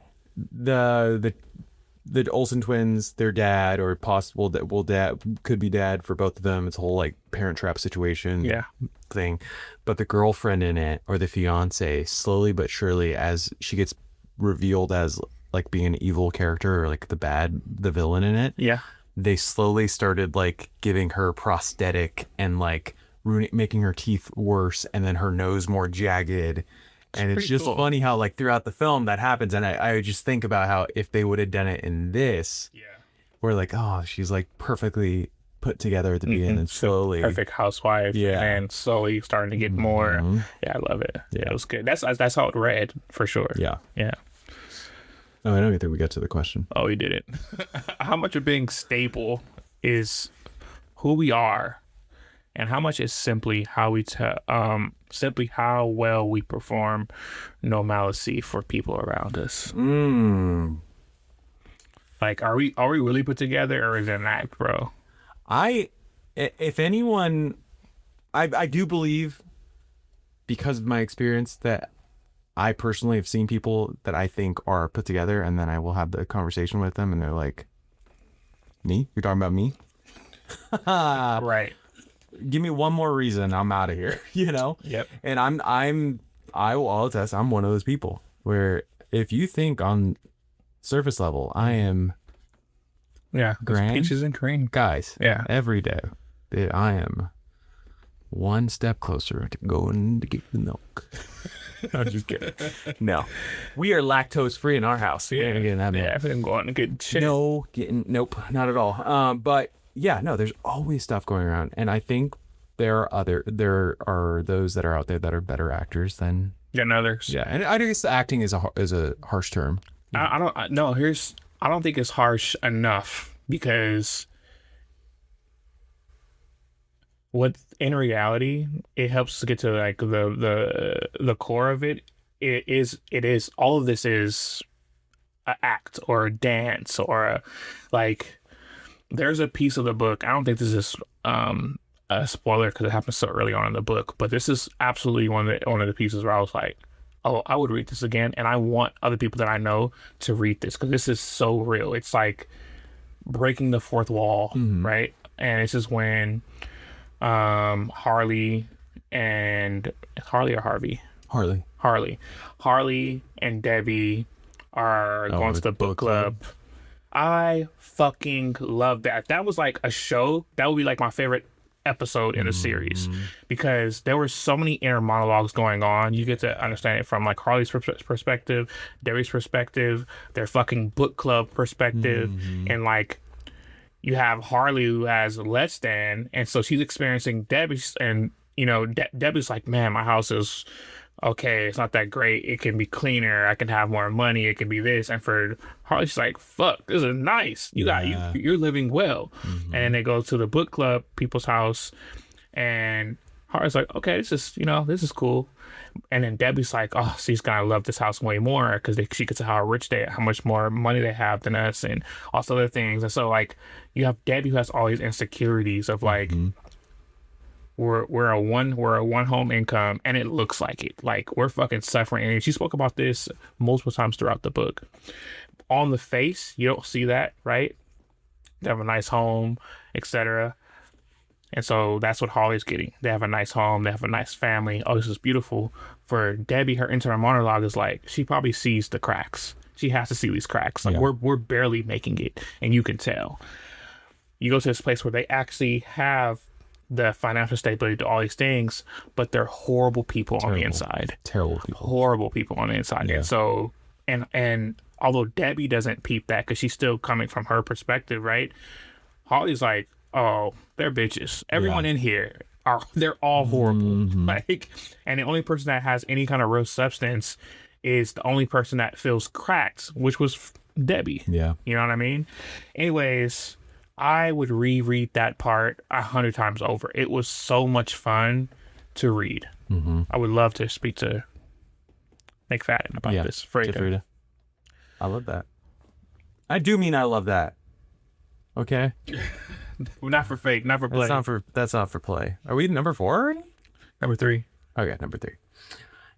the Olsen twins, their dad, or possible that dad could be dad for both of them. It's a whole like parent trap situation thing. But the girlfriend in it, or the fiance, slowly but surely, as she gets revealed as like being an evil character, or like the villain in it. Yeah. They slowly started like giving her prosthetic and like making her teeth worse, and then her nose more jagged. And it's just cool. funny how like throughout the film that happens. And I just think about how if they would have done it in this, we're like, oh, she's like perfectly put together at the beginning, and slowly perfect housewife. And slowly starting to get more. Yeah, I love it. Yeah, it was good. That's how it read for sure. Yeah. Oh, I don't think we got to the question. Oh, we did it. How much of being stable is who we are, and how much is simply how how well we perform normalcy for people around us? Like, are we really put together, or is it an act, bro? If anyone, I do believe, because of my experience, that I personally have seen people that I think are put together, and then I will have the conversation with them, and they're like, "Me? You're talking about me?" Right. Give me one more reason, I'm out of here. You know. Yep. And I will attest, I'm one of those people where if you think on surface level I am, grand, peaches and cream, guys. Every day, I am one step closer to going to get the milk. I'm just kidding. No, we are lactose free in our house. We ain't getting that milk. If I'm going to get shit. Nope, not at all. But yeah, no, there's always stuff going around, and I think there are those that are out there that are better actors than others. Yeah, and I guess acting is a harsh term. I don't think it's harsh enough, because in reality, it helps to get to like the core of it. It is all of this is an act or a dance or there's a piece of the book. I don't think this is a spoiler because it happens so early on in the book, but this is absolutely one of the pieces where I was like, oh, I would read this again, and I want other people that I know to read this, because this is so real. It's like breaking the fourth wall, right? And it's just when Harley and Debbie are going to the book club. I fucking love that. That was like a show that would be like my favorite episode in the series, because there were so many inner monologues going on. You get to understand it from like Harley's perspective, Debbie's perspective, their fucking book club perspective, and like you have Harley who has less than, and so she's experiencing Debbie's, and you know, Debbie's like, man, my house is okay, it's not that great. It can be cleaner. I can have more money. It can be this. And for Harley, she's like, fuck, this is nice. You're living well. And then they go to the book club, people's house, and Harley's like, okay, this is cool. And then Debbie's like, oh, she's gonna love this house way more because she gets to how rich how much more money they have than us, and also other things. And so like you have Debbie who has all these insecurities of like, we're a one home income, and it looks like it. Like we're fucking suffering. And she spoke about this multiple times throughout the book. On the face, you don't see that, right? They have a nice home, etc. And so that's what Holly's getting. They have a nice home. They have a nice family. Oh, this is beautiful. For Debbie, her internal monologue is like, she probably sees the cracks. She has to see these cracks. Like we're barely making it, and you can tell. You go to this place where they actually have the financial stability to all these things, but they're horrible people on the inside. Terrible people. Horrible people on the inside. Yeah. And so, and although Debbie doesn't peep that because she's still coming from her perspective, right? Holly's like, oh, they're bitches. Everyone in here they're all horrible. Like, and the only person that has any kind of real substance is the only person that feels cracked, which was Debbie. Yeah. You know what I mean? Anyways, I would reread that part 100 times over. It was so much fun to read. I would love to speak to McFadden about this. Frida. I love that. I do mean I love that. Okay? Well, not for fake, not for play. That's not for play. Are we number 4 already? Number 3. Okay, number 3.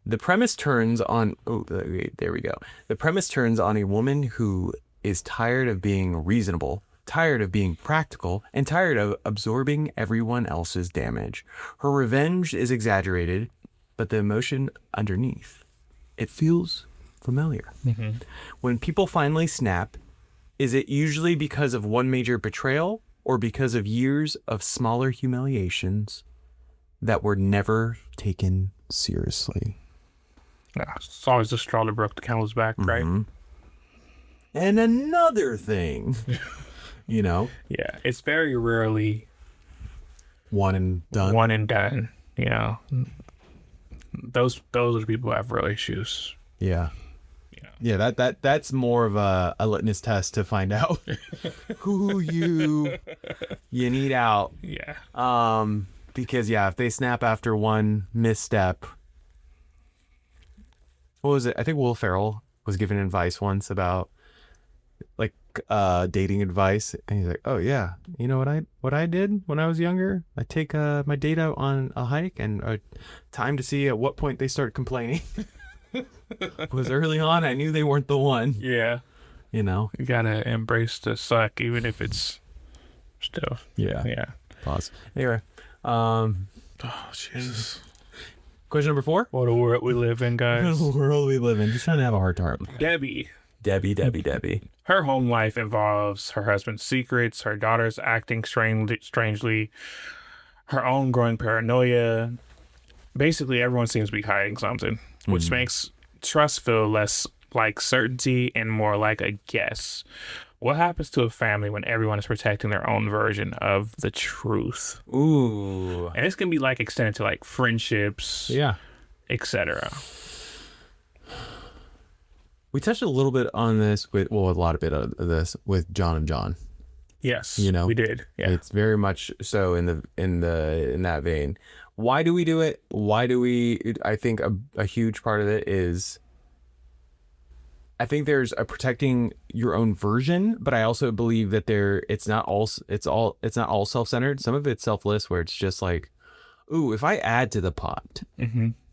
The premise turns on... Oh, there we go. The premise turns on a woman who is tired of being reasonable, tired of being practical, and tired of absorbing everyone else's damage. Her revenge is exaggerated, but the emotion underneath, it feels familiar. When people finally snap, is it usually because of one major betrayal or because of years of smaller humiliations that were never taken seriously? Yeah, it's always the straw that broke the camel's back, right? And another thing, you know? Yeah, it's very rarely one and done. You know, those are the people who have real issues. Yeah, that's more of a litmus test to find out who you need out. Yeah. Because if they snap after one misstep. What was it? I think Will Ferrell was given advice once about like dating advice, and he's like, "Oh yeah, you know what I did when I was younger? I take my date out on a hike and time to see at what point they start complaining." Was early on, I knew they weren't the one. Yeah. You know? You gotta embrace the suck, even if it's still. Yeah. Pause. Anyway. Oh, Jesus. Question number 4? What a world we live in, guys. What a world we live in. Just trying to have a hard time. Debbie. Her home life involves her husband's secrets, her daughter's acting strangely, her own growing paranoia. Basically, everyone seems to be hiding something, which makes trust feel less like certainty and more like a guess. What happens to a family when everyone is protecting their own version of the truth? Ooh. And this can be like extended to like friendships, etc. We touched a little bit on this a lot of this with John and John. Yes, you know, we did. Yeah, it's very much so in that vein. Why do we do it? I think a huge part of it is, I think there's a protecting your own version, but I also believe that it's not all self-centered. Some of it's selfless, where it's just like, ooh, if I add to the pot,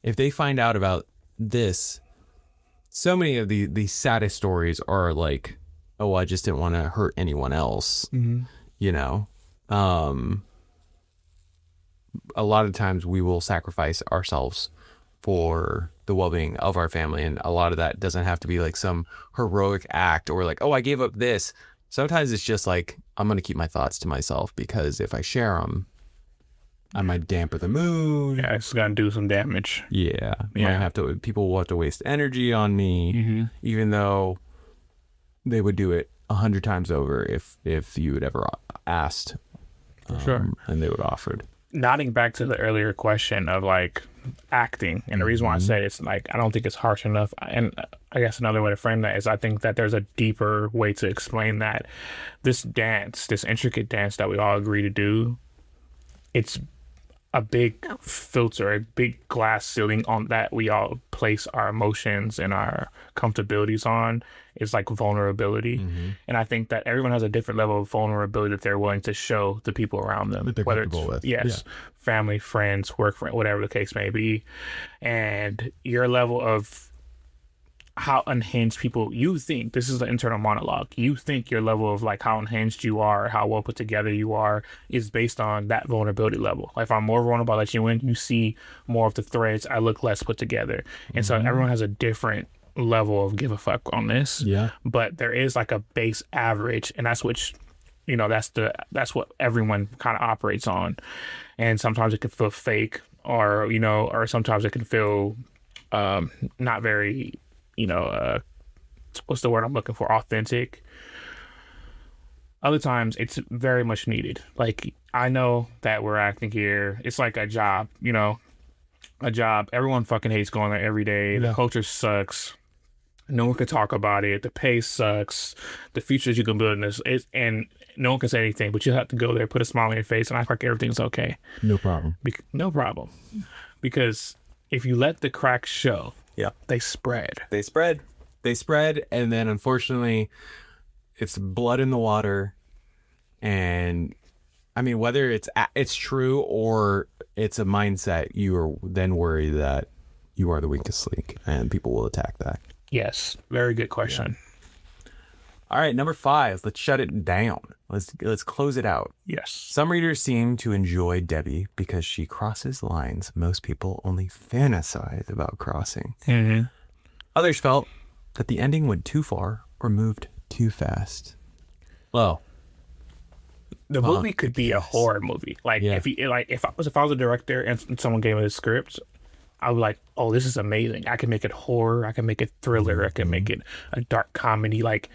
if they find out about this, so many of the saddest stories are like, oh, I just didn't want to hurt anyone else. You know, a lot of times we will sacrifice ourselves for the well-being of our family, and a lot of that doesn't have to be like some heroic act or like, oh, I gave up this. Sometimes it's just like, I'm going to keep my thoughts to myself, because if I share them, I might damper the mood. Yeah, it's gonna do some damage. Yeah. Yeah. People will have to waste energy on me, even though they would do it 100 times over if you had ever asked. Sure. And they would have offered. Nodding back to the earlier question of like acting, and the reason why I say it's like I don't think it's harsh enough, and I guess another way to frame that is I think that there's a deeper way to explain that this dance, this intricate dance that we all agree to do, it's a big filter, a big glass ceiling on that we all place our emotions and our comfortabilities on is like vulnerability. And I think that everyone has a different level of vulnerability that they're willing to show the people around them, whether it's yes, family, friends, work friend, whatever the case may be. And your level of how unhinged people, you think, this is the internal monologue, you think your level of like how unhinged you are, how well put together you are is based on that vulnerability level. Like if I'm more vulnerable, I let you in, you see more of the threads, I look less put together. And so everyone has a different level of give a fuck on this. Yeah. But there is like a base average, and that's what that's what everyone kind of operates on. And sometimes it can feel fake, or or sometimes it can feel not very, what's the word I'm looking for? Authentic. Other times it's very much needed. Like I know that we're acting here. It's like a job, a job. Everyone fucking hates going there every day. Yeah. The culture sucks. No one can talk about it. The pay sucks. The features you can build in this, and no one can say anything, but you have to go there, put a smile on your face, and act like everything's okay. No problem. No problem. Because if you let the cracks show, they spread. They spread, and then unfortunately, it's blood in the water. And I mean, whether it's true or it's a mindset, you are then worried that you are the weakest link, and people will attack that. Yes, very good question. Yeah. All right, number 5. Let's shut it down. Let's close it out. Yes. Some readers seem to enjoy Debbie because she crosses lines most people only fantasize about crossing. Others felt that the ending went too far or moved too fast. Well, the movie could be a horror movie. Like if I was a director and someone gave me a script, I was like, oh, this is amazing. I can make it horror. I can make it thriller. I can make it a dark comedy. Like,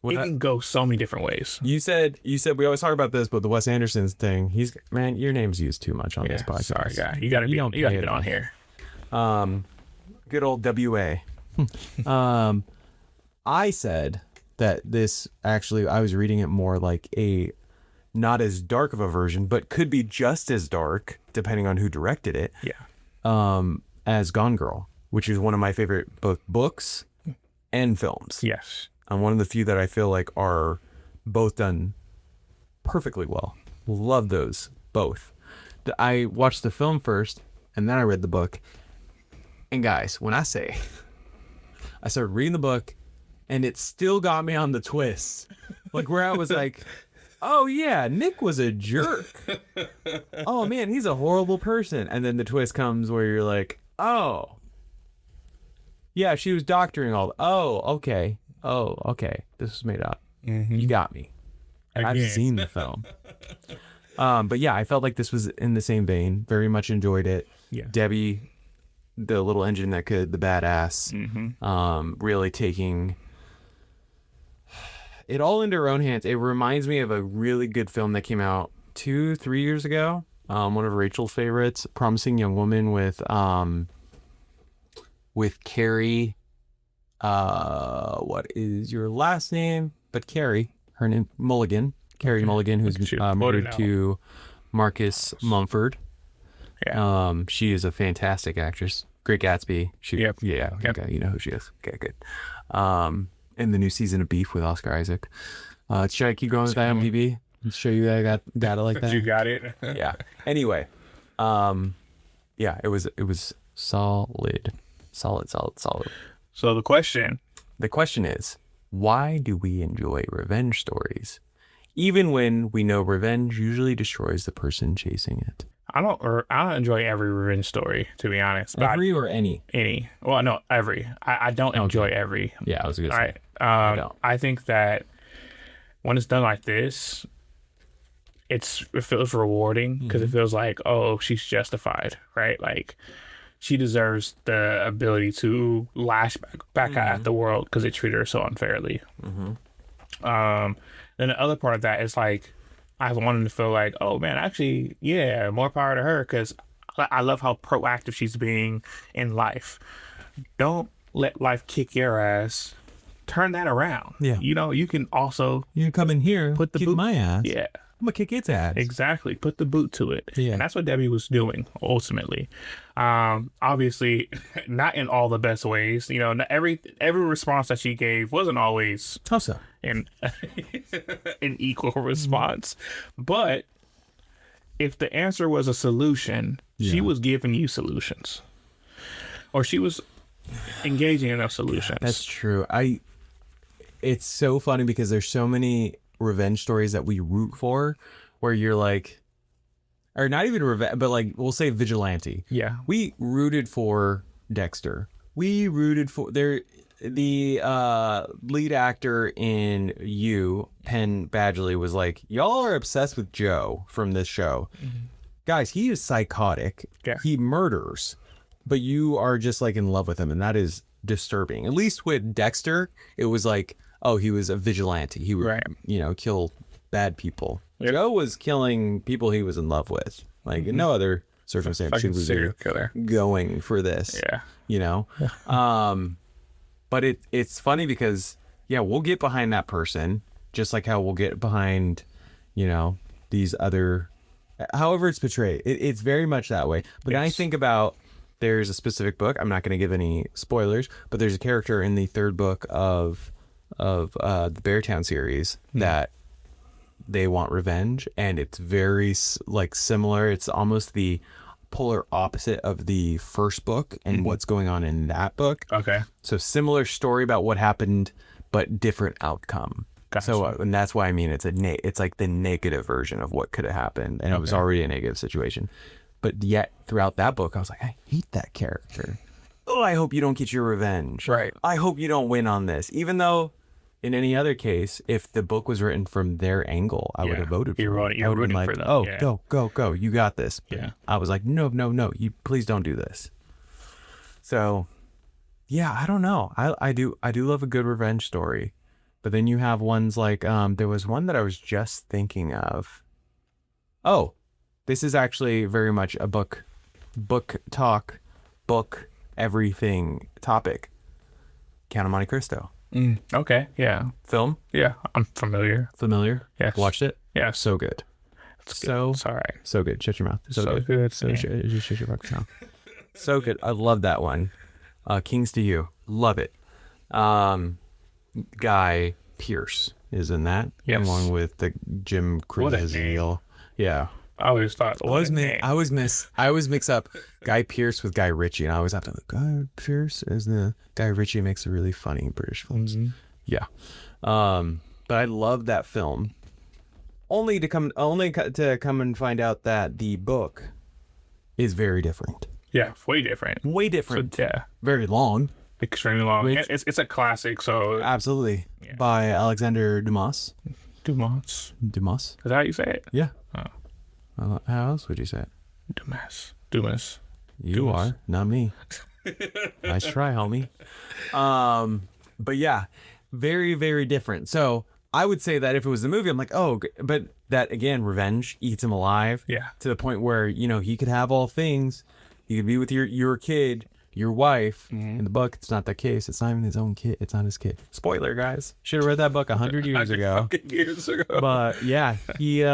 it can go so many different ways. You said we always talk about this, but the Wes Anderson thing, your name's used too much on this podcast. Sorry, guy. You gotta get on here. Good old WA. I said that this actually, I was reading it more like a not as dark of a version, but could be just as dark depending on who directed it. Yeah. As Gone Girl, which is one of my favorite both books and films. Yes. And one of the few that I feel like are both done perfectly well. Love those both. I watched the film first and then I read the book. And guys, when I say I started reading the book and it still got me on the twist, like where I was like, oh yeah, Nick was a jerk. Oh man, he's a horrible person. And then the twist comes where you're like, oh yeah, she was doctoring all. Oh okay. This was made up. You got me. And I've seen the film. But yeah, I felt like this was in the same vein. Very much enjoyed it. Yeah. Debbie, the little engine that could, the badass, really taking it all into her own hands. It reminds me of a really good film that came out 2-3 years ago. One of Rachel's favorites, Promising Young Woman with Carrie. What is your last name? But Carrie, her name Mulligan. Carrie Mulligan, who's married to Marcus Mumford. Yeah. She is a fantastic actress. Great Gatsby. Okay, you know who she is. Okay, good. In the new season of Beef with Oscar Isaac. Should I keep going with IMDb? Show you that I got data like that. You got it. Yeah. Anyway, it was solid. So the question is, why do we enjoy revenge stories, even when we know revenge usually destroys the person chasing it? I don't enjoy every revenge story, to be honest. Every or any? Any. Well, no, every. I don't enjoy every. Yeah, I was going to say. I think that when it's done like this, it feels rewarding because it feels like, oh, she's justified, right? Like she deserves the ability to lash back at the world because it treated her so unfairly. Then the other part of that is like, I wanted to feel like, oh man, actually, yeah, more power to her, because I love how proactive she's being in life. Don't let life kick your ass. Turn that around. Yeah. You know, you can also You can come in here, put the kick boot. my ass. Yeah. I'm gonna kick its ass. Exactly. Put the boot to it. Yeah. And that's what Debbie was doing ultimately. Obviously not in all the best ways. You know, not every response that she gave wasn't always How so? an equal response. But if the answer was a solution, she was giving you solutions. Or she was engaging in those solutions. That's true. It's so funny because there's so many revenge stories that we root for where you're like, or not even revenge, but like we'll say vigilante. Yeah. We rooted for Dexter. We rooted for the lead actor in Penn Badgley, was like, y'all are obsessed with Joe from this show. Guys, he is psychotic. Yeah. He murders, but you are just like in love with him, and that is disturbing. At least with Dexter, it was like, oh, he was a vigilante. He would, kill bad people. Yep. Joe was killing people he was in love with. Like in no other circumstance should we serial be killer going for this. Yeah. You know? But it's funny because, we'll get behind that person, just like how we'll get behind, these other, however it's portrayed. It's very much that way. But then I think about, there's a specific book, I'm not going to give any spoilers, but there's a character in the third book of the Beartown series that they want revenge, and it's very like similar. It's almost the polar opposite of the first book and what's going on in that book. Okay. So similar story about what happened, but different outcome. Gotcha. So and that's why I mean it's like the negative version of what could have happened, and it was already a negative situation. But yet throughout that book, I was like, I hate that character. Oh, I hope you don't get your revenge. Right. I hope you don't win on this. Even though in any other case, if the book was written from their angle, I would have voted for them. You're rooting for them. Oh, go. You got this. But yeah. I was like, no. You please don't do this. So, yeah, I don't know. I do love a good revenge story. But then you have ones like, there was one that I was just thinking of. Oh, this is actually very much a book talk, book everything topic. Count of Monte Cristo. Okay, yeah. Film? Yeah, I'm familiar. Familiar? Yes. Watched it? Yeah. So good. It's all right. So good. Shut your mouth. So good. So shut your fucking mouth. So good. I love that one. Kings to You. Love it. Guy Pearce is in that. Yes. Along with the Jim Caviezel. Yeah. I always thought. I always mix up Guy Pearce with Guy Ritchie, and I always have to look. Guy Pearce is the Guy Ritchie makes a really funny British films. Yeah, but I love that film. Only to come and find out that the book is very different. Yeah, way different. Way different. So, yeah, very long. Extremely long. It's a classic. So absolutely, by Alexander Dumas. Dumas. Dumas. Is that how you say it? Yeah. Oh. How else would you say it? Dumas. You are, not me. Nice try, homie. But yeah, very, very different. So I would say that if it was the movie, I'm like, oh, but that again, revenge eats him alive. Yeah. To the point where, he could have all things. He could be with your kid, your wife. In the book, it's not the case. It's not even his own kid. It's not his kid. Spoiler, guys. Should have read that book 100 years ago. But yeah, he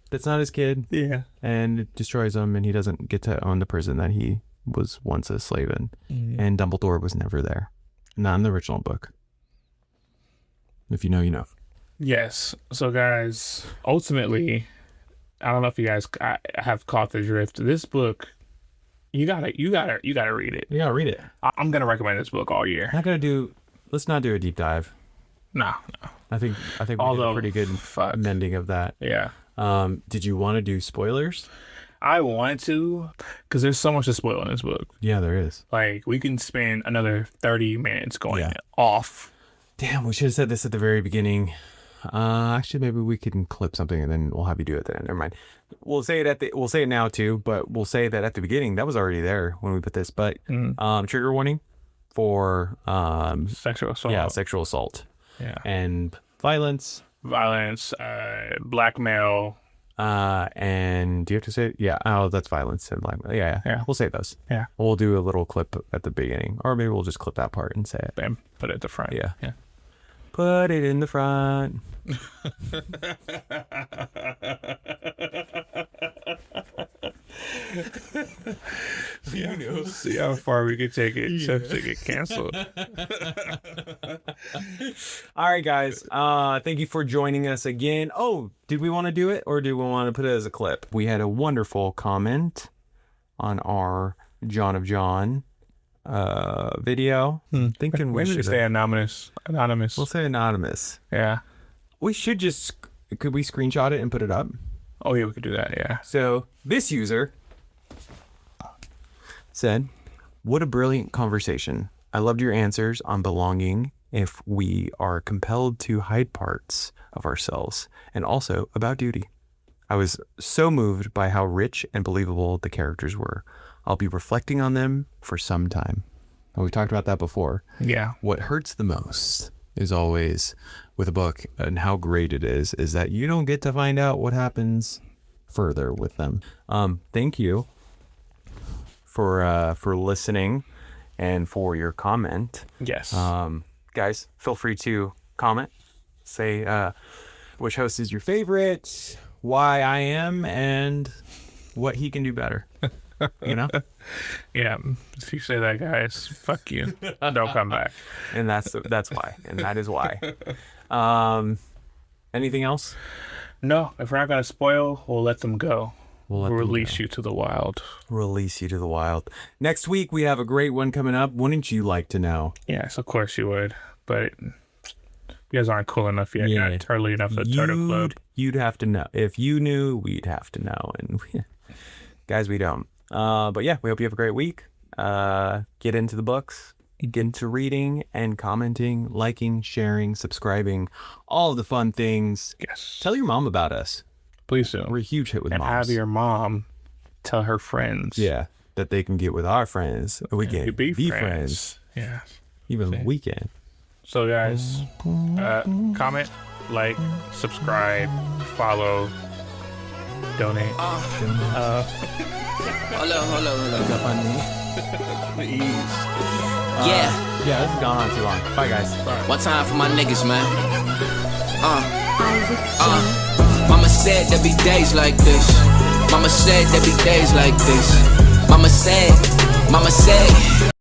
that's not his kid. Yeah. And it destroys him, and he doesn't get to own the prison that he was once a slave in. And Dumbledore was never there. Not in the original book. If you know, you know. Yes. So guys, ultimately, I don't know if you guys have caught the drift. This book, you gotta read it. You gotta read it. I'm gonna recommend this book all year. Let's not do a deep dive. No. I think we did a pretty good mending of that. Yeah. Did you want to do spoilers? I wanted to, because there's so much to spoil in this book. Yeah, there is. Like, we can spend another 30 minutes going off. Damn, we should have said this at the very beginning. Actually, maybe we can clip something and then we'll have you do it then. Never mind. We'll say it now too, but we'll say that at the beginning. That was already there when we put this. But trigger warning for Sexual assault. Yeah, sexual assault. Yeah. And violence. Blackmail. And do you have to say it? Yeah. Oh, that's violence and blackmail. Yeah. We'll say those. Yeah. We'll do a little clip at the beginning, or maybe we'll just clip that part and say it. And put it at the front. Yeah. Yeah. Put it in the front. See how far we can take it to get canceled. All right, guys. Thank you for joining us again. Oh, did we want to do it or do we want to put it as a clip? We had a wonderful comment on our John of John video. Thinking we should say anonymous. We'll say anonymous. Yeah. We should could we screenshot it and put it up? Oh yeah, we could do that. Yeah. So this user said, "What a brilliant conversation. I loved your answers on belonging if we are compelled to hide parts of ourselves, and also about duty. I was so moved by how rich and believable the characters were. I'll be reflecting on them for some time." And we talked about that before. Yeah. What hurts the most is always with a book and how great it is that you don't get to find out what happens further with them. Thank you for listening and for your comment. Yes. Guys, feel free to comment. Say which host is your favorite, why I am, and what he can do better. You know? Yeah. If you say that, guys, fuck you. Don't come back. And that's why. And that is why. Anything else? No, if we're not gonna spoil, we'll let them go. We'll release you to the wild. Release you to the wild. Next week we have a great one coming up. Wouldn't you like to know? Yes, of course you would. But you guys aren't cool enough yet. You're not early enough for the Turtle Club. You'd have to know. If you knew, we'd have to know. And guys, we don't. But yeah, we hope you have a great week. Get into the books, get into reading and commenting, liking, sharing, subscribing, all of the fun things. Yes. Tell your mom about us. Please do. We're a huge hit with moms. And have your mom tell her friends. Yeah, that they can get with our friends. We can be friends. Yeah. Even we can. So guys, comment, like, subscribe, follow, donate. Hold up. Yeah, this has gone on too long. Bye, guys. One time for my niggas, man. Mama said there be days like this. Mama said there be days like this. Mama said.